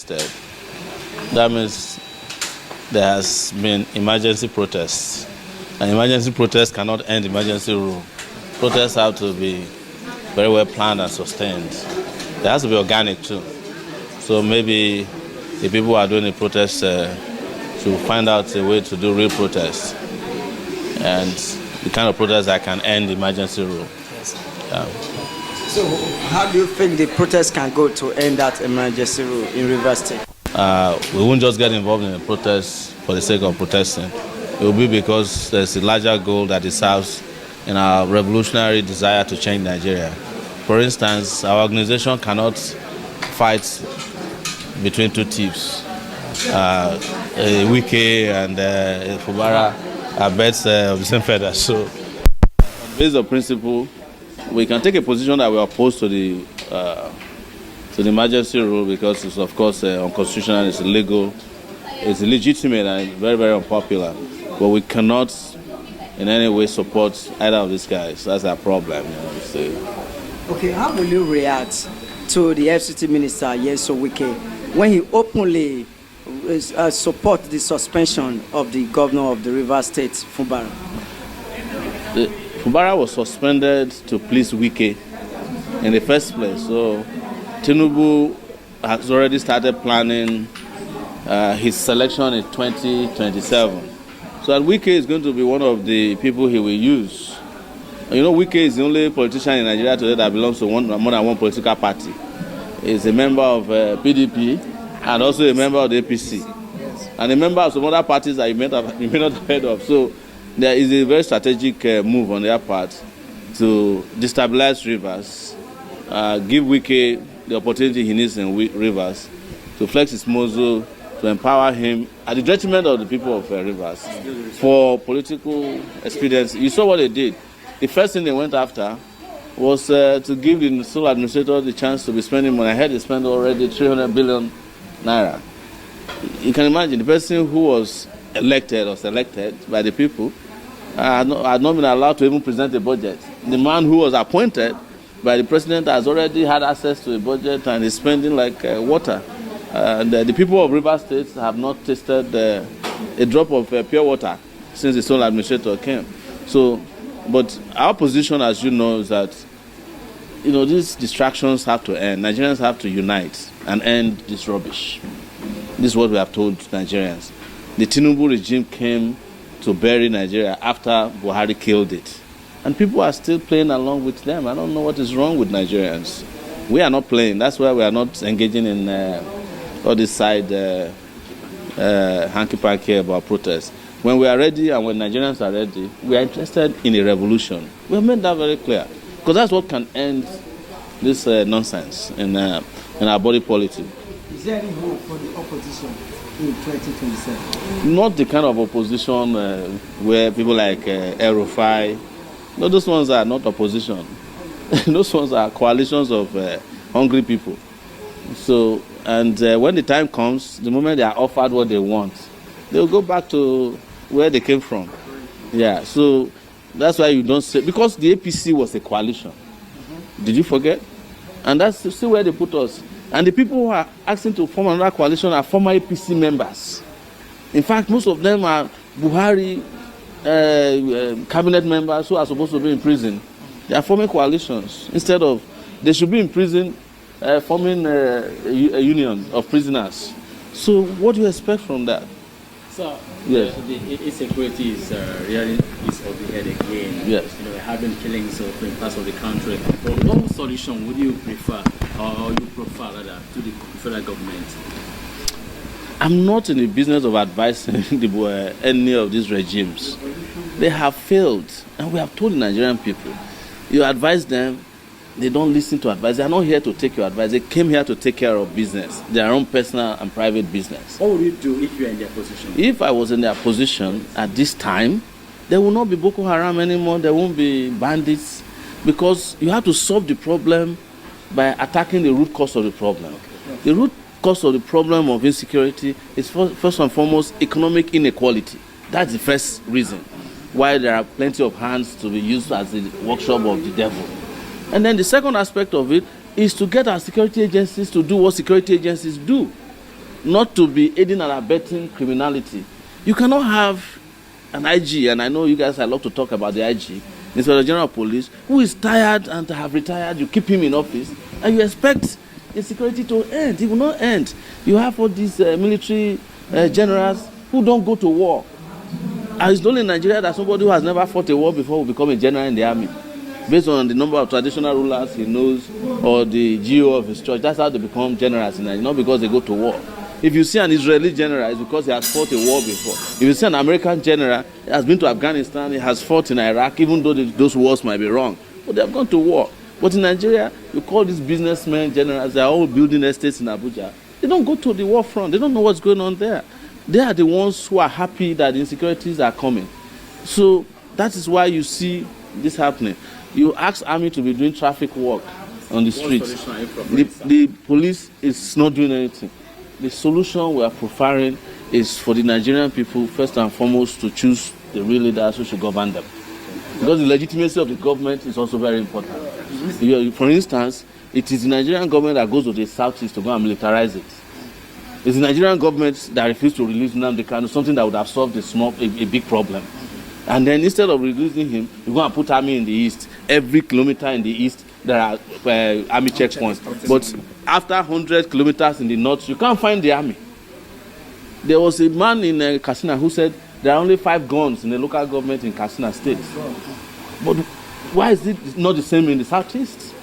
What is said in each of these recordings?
That means there has been emergency protests. An emergency protest cannot end emergency rule. Protests have to be very well planned and sustained. There has to be organic too. So maybe the people who are doing the protests should find out a way to do real protests, and the kind of protest that can end emergency rule. Yes. So how do you think the protest can go to end that emergency rule in Rivers State? We won't just get involved in the protests for the sake of protesting. It will be because there's a larger goal that it serves in our revolutionary desire to change Nigeria. For instance, our organization cannot fight between two thieves. Wike and Fubara are birds of the same feather. So, based on principle, we can take a position that we are opposed to the emergency rule because it's, of course, unconstitutional, it's illegal, it's illegitimate, and very, very unpopular. But we cannot in any way support either of these guys. That's our problem. Okay, how will you react to the FCT minister, Wike, when he openly support the suspension of the governor of the Rivers State, Fubara? Fubara was suspended to please Wike in the first place. So Tinubu has already started planning his selection in 2027. So that Wike is going to be one of the people he will use. And Wike is the only politician in Nigeria today that belongs to more than one political party. He's a member of PDP and also a member of the APC. Yes. And a member of some other parties that you may not have heard of. So there is a very strategic move on their part to destabilize Rivers, give Wike the opportunity he needs in Rivers to flex his muscle, to empower him at the detriment of the people of Rivers for political expediency. You saw what they did. The first thing they went after was to give the sole administrator the chance to be spending money. I heard they spent already 300 billion naira. You can imagine the person who was elected or selected by the people had not been allowed to even present a budget. The man who was appointed by the president has already had access to a budget and is spending like water. And the people of Rivers State have not tasted a drop of pure water since the sole administrator came. So, but our position, as you know, is that these distractions have to end. Nigerians have to unite and end this rubbish. This is what we have told Nigerians. The Tinubu regime came to bury Nigeria after Buhari killed it. And people are still playing along with them. I don't know what is wrong with Nigerians. We are not playing. That's why we are not engaging in all this side hanky-panky about protests. When we are ready and when Nigerians are ready, we are interested in a revolution. We have made that very clear. Because that's what can end this nonsense in our body politic. Is there any hope for the opposition in 2027? Not the kind of opposition where people like El-Rufai, no, those ones are not opposition. Those ones are coalitions of hungry people. So, and when the time comes, the moment they are offered what they want, they'll go back to where they came from. Yeah, so that's why you don't say, because the APC was a coalition. Mm-hmm. Did you forget? And that's still where they put us. And the people who are asking to form another coalition are former APC members. In fact, most of them are Buhari cabinet members who are supposed to be in prison. They are forming coalitions. Instead of, they should be in prison forming a union of prisoners. So what do you expect from that? So, yes. The insecurity is really is of the head again. Yes. We're having killings in parts of the country. But what solution would you prefer, or you prefer rather, to the federal government? I'm not in the business of advising any of these regimes. They have failed, and we have told the Nigerian people, you advise them, they don't listen to advice. They are not here to take your advice. They came here to take care of business, their own personal and private business. What would you do if you are in their position? If I was in their position at this time, there will not be Boko Haram anymore. There won't be bandits, because you have to solve the problem by attacking the root cause of the problem. The root cause of the problem of insecurity is first and foremost economic inequality. That's the first reason why there are plenty of hands to be used as the workshop of the devil. And then the second aspect of it is to get our security agencies to do what security agencies do. not to be aiding and abetting criminality. You cannot have an IG, and I know you guys love to talk about the IG, Inspector General of Police, who is tired and have retired. You keep him in office, and you expect insecurity to end. It will not end. You have all these military generals who don't go to war. And it's only in Nigeria that somebody who has never fought a war before will become a general in the army. Based on the number of traditional rulers he knows or the GO of his church, that's how they become generals in Nigeria, not because they go to war. If you see an Israeli general, it's because he has fought a war before. If you see an American general, he has been to Afghanistan, he has fought in Iraq, even though those wars might be wrong. But they have gone to war. But in Nigeria, you call these businessmen generals, they are all building estates in Abuja. They don't go to the war front. They don't know what's going on there. They are the ones who are happy that the insecurities are coming. So that is why you see this happening. You ask army to be doing traffic work on the streets. The police is not doing anything. The solution we are profiling is for the Nigerian people, first and foremost, to choose the real leaders who should govern them. Because the legitimacy of the government is also very important. For instance, it is the Nigerian government that goes to the southeast to go and militarize it. It's the Nigerian government that refused to release Nnamdi Kanu, something that would have solved a big problem. And then instead of releasing him, you go and put army in the east. Every kilometer in the east, there are army checkpoints. But after 100 kilometers in the north, you can't find the army. There was a man in Katsina who said there are only 5 guns in the local government in Katsina state. But why is it not the same in the southeast?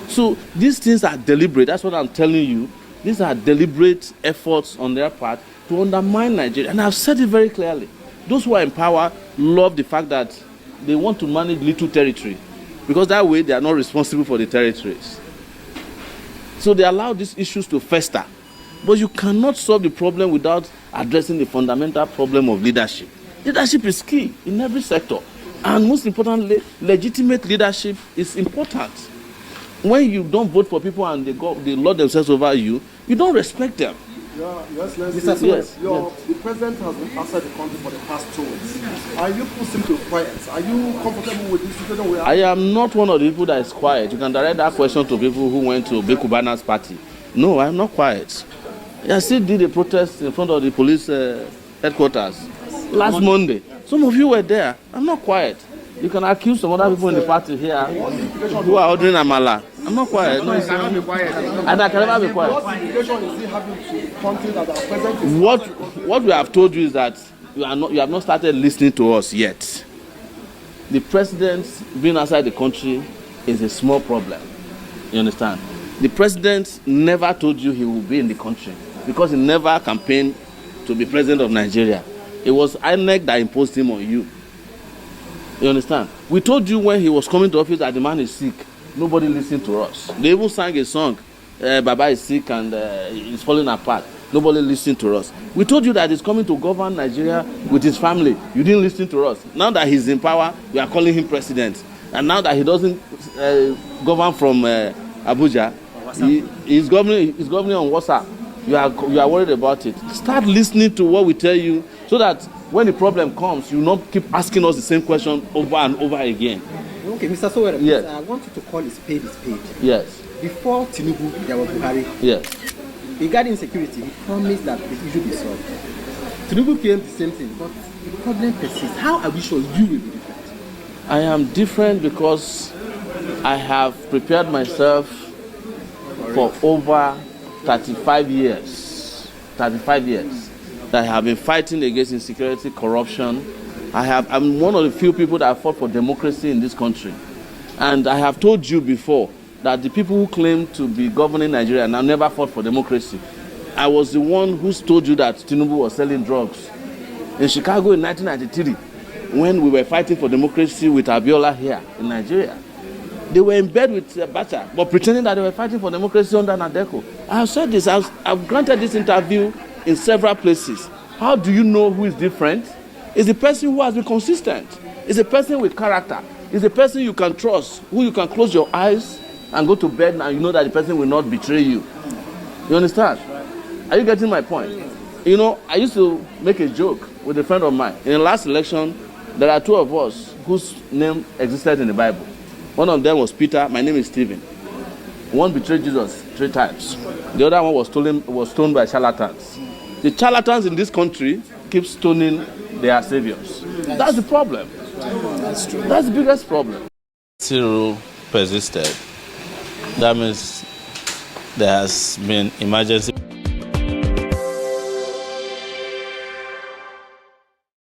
So these things are deliberate. That's what I'm telling you. These are deliberate efforts on their part to undermine Nigeria. And I've said it very clearly. Those who are in power love the fact that they want to manage little territory, because that way they are not responsible for the territories. So they allow these issues to fester. But you cannot solve the problem without addressing the fundamental problem of leadership. Leadership is key in every sector. And most importantly, legitimate leadership is important. When you don't vote for people and they lord themselves over you, you don't respect them. Yeah, yes, let's Mr. see. Yes. The president has been outside the country for the past 2 weeks. Are you putting to quiet? Are you comfortable with this situation? I am not one of the people that is quiet. You can direct that question to people who went to Bekubana's party. No, I am not quiet. I still did a protest in front of the police headquarters last Monday. Some of you were there. I'm not quiet. You can accuse some other people in the party here who are ordering Amala. I'm not quiet. No, cannot be quiet. And I can never be quiet. What implication is he having to countries that are present in What we have told you is that you have not started listening to us yet. The president being outside the country is a small problem. You understand? The president never told you he will be in the country because he never campaigned to be president of Nigeria. It was INEC that imposed him on you. You understand? We told you when he was coming to office that the man is sick. Nobody listened to us. They even sang a song, Baba is sick and he's falling apart. Nobody listened to us. We told you that he's coming to govern Nigeria with his family. You didn't listen to us. Now that he's in power, we are calling him president. And now that he doesn't govern from Abuja, he's governing on WhatsApp. You are worried about it. Start listening to what we tell you so that when the problem comes, you not keep asking us the same question over and over again. Okay, Mr. Sowore, yes. I want you to call a spade a spade. Yes. Before Tinubu, there was Buhari. Yes. Regarding security, he promised that the issue will be solved. Tinubu came the same thing, but the problem persists. How are we sure you will be different? I am different because I have prepared myself for over 35 years. 35 years that I have been fighting against insecurity, corruption. I'm one of the few people that have fought for democracy in this country. And I have told you before that the people who claim to be governing Nigeria now never fought for democracy. I was the one who told you that Tinubu was selling drugs. In Chicago in 1993, when we were fighting for democracy with Abiola here in Nigeria, they were in bed with Abacha, but pretending that they were fighting for democracy under Nadeko. I have said this, I've granted this interview in several places. How do you know who is different? It's the person who has been consistent. It's a person with character. It's a person you can trust, who you can close your eyes and go to bed and you know that the person will not betray you. You understand? Are you getting my point? You know, I used to make a joke with a friend of mine. In the last election, there are 2 of us whose name existed in the Bible. One of them was Peter. My name is Stephen. One betrayed Jesus 3 times. The other one was stoned by charlatans. The charlatans in this country keep stoning their saviors. That's the problem. That's true. That's the biggest problem. Zero persisted. That means there has been emergency.